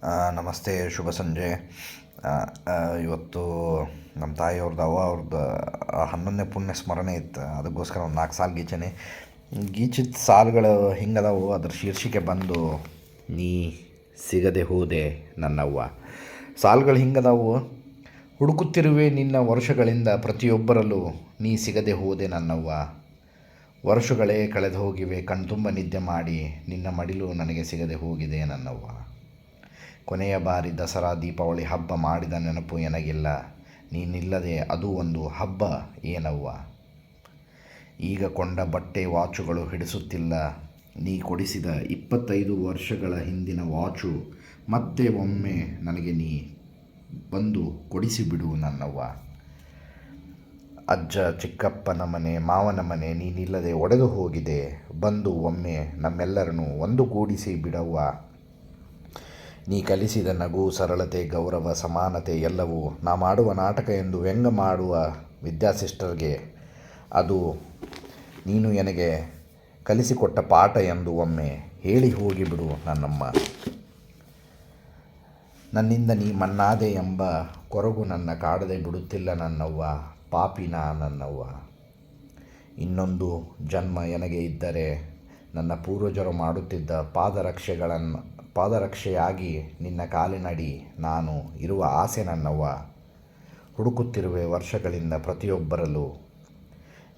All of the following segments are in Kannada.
ನಮಸ್ತೆ, ಶುಭ ಸಂಜೆ. ಆ, ಇವತ್ತು ನಮ್ಮ ತಾಯಿಯವ್ರದ್ದು ಅವ್ರದ್ದು 11ನೇ ಪುಣ್ಯ ಸ್ಮರಣೆ ಇತ್ತು. ಅದಕ್ಕೋಸ್ಕರ ಒಂದು 4 ಸಾಲು ಗೀಚನೆ. ಗೀಚಿದ ಸಾಲುಗಳು ಹಿಂಗದಾವು. ಅದ್ರ ಶೀರ್ಷಿಕೆ ಬಂದು ನೀ ಸಿಗದೆ ಹೋದೆ ನನ್ನವ್ವ. ಸಾಲುಗಳು ಹಿಂಗದಾವು. ಹುಡುಕುತ್ತಿರುವೆ ನಿನ್ನ ವರ್ಷಗಳಿಂದ ಪ್ರತಿಯೊಬ್ಬರಲ್ಲೂ, ನೀ ಸಿಗದೆ ಹೋದೆ ನನ್ನವ್ವ. ವರ್ಷಗಳೇ ಕಳೆದು ಹೋಗಿವೆ, ಕಣ್ತುಂಬ ನಿದ್ದೆ ಮಾಡಿ, ನಿನ್ನ ಮಡಿಲು ನನಗೆ ಸಿಗದೆ ಹೋಗಿದೆ ನನ್ನವ್ವ. ಕೊನೆಯ ಬಾರಿ ದಸರಾ ದೀಪಾವಳಿ ಹಬ್ಬ ಮಾಡಿದ ನೆನಪು ನನಗಿಲ್ಲ, ನೀನಿಲ್ಲದೆ ಅದು ಒಂದು ಹಬ್ಬ ಏನವ್ವ. ಈಗ ಕೊಂಡ ಬಟ್ಟೆ ವಾಚುಗಳು ಹಿಡಿಸುತ್ತಿಲ್ಲ, ನೀ ಕೊಡಿಸಿದ 25 ವರ್ಷಗಳ ಹಿಂದಿನ ವಾಚು ಮತ್ತೆ ಒಮ್ಮೆ ನನಗೆ ನೀ ಬಂದು ಕೊಡಿಸಿಬಿಡು ನನ್ನವ್ವ. ಅಜ್ಜ ಚಿಕ್ಕಪ್ಪನ ಮನೆ, ಮಾವನ ಮನೆ ನೀನಿಲ್ಲದೆ ಒಡೆದು ಹೋಗಿದೆ, ಬಂದು ಒಮ್ಮೆ ನಮ್ಮೆಲ್ಲರನ್ನು ಒಂದುಗೂಡಿಸಿ ಬಿಡವ್ವ. ನೀ ಕಲಿಸಿದ ನಗು, ಸರಳತೆ, ಗೌರವ, ಸಮಾನತೆ ಎಲ್ಲವೂ ನಾ ಮಾಡುವ ನಾಟಕ ಎಂದು ವ್ಯಂಗ್ಯ ಮಾಡುವ ವಿದ್ಯಾಸಿಸ್ಟರ್ಗೆ ಅದು ನೀನು ನನಗೆ ಕಲಿಸಿಕೊಟ್ಟ ಪಾಠ ಎಂದು ಒಮ್ಮೆ ಹೇಳಿ ಹೋಗಿಬಿಡು ನನ್ನಮ್ಮ. ನನ್ನಿಂದ ನೀ ಮಣ್ಣಾದೆ ಎಂಬ ಕೊರಗು ನನ್ನ ಕಾಡದೆ ಬಿಡುತ್ತಿಲ್ಲ ನನ್ನವ್ವ, ಪಾಪಿನ ನನ್ನವ್ವ. ಇನ್ನೊಂದು ಜನ್ಮ ನನಗೆ ಇದ್ದರೆ ನನ್ನ ಪೂರ್ವಜರು ಮಾಡುತ್ತಿದ್ದ ಪಾದರಕ್ಷೆಯಾಗಿ ನಿನ್ನ ಕಾಲಿನಡಿ ನಾನು ಇರುವ ಆಸೆ ನನ್ನವ್ವ. ಹುಡುಕುತ್ತಿರುವೆ ವರ್ಷಗಳಿಂದ ಪ್ರತಿಯೊಬ್ಬರಲ್ಲೂ,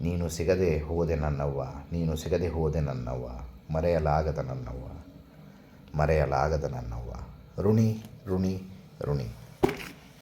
ನೀನು ಸಿಗದೆ ಹೋದೆ ನನ್ನವ್ವ, ನೀನು ಸಿಗದೆ ಹೋದೆ ನನ್ನವ್ವ. ಮರೆಯಲಾಗದ ನನ್ನವ್ವ, ಮರೆಯಲಾಗದ ನನ್ನವ್ವ. ಋಣಿ ಋಣಿ ಋಣಿ.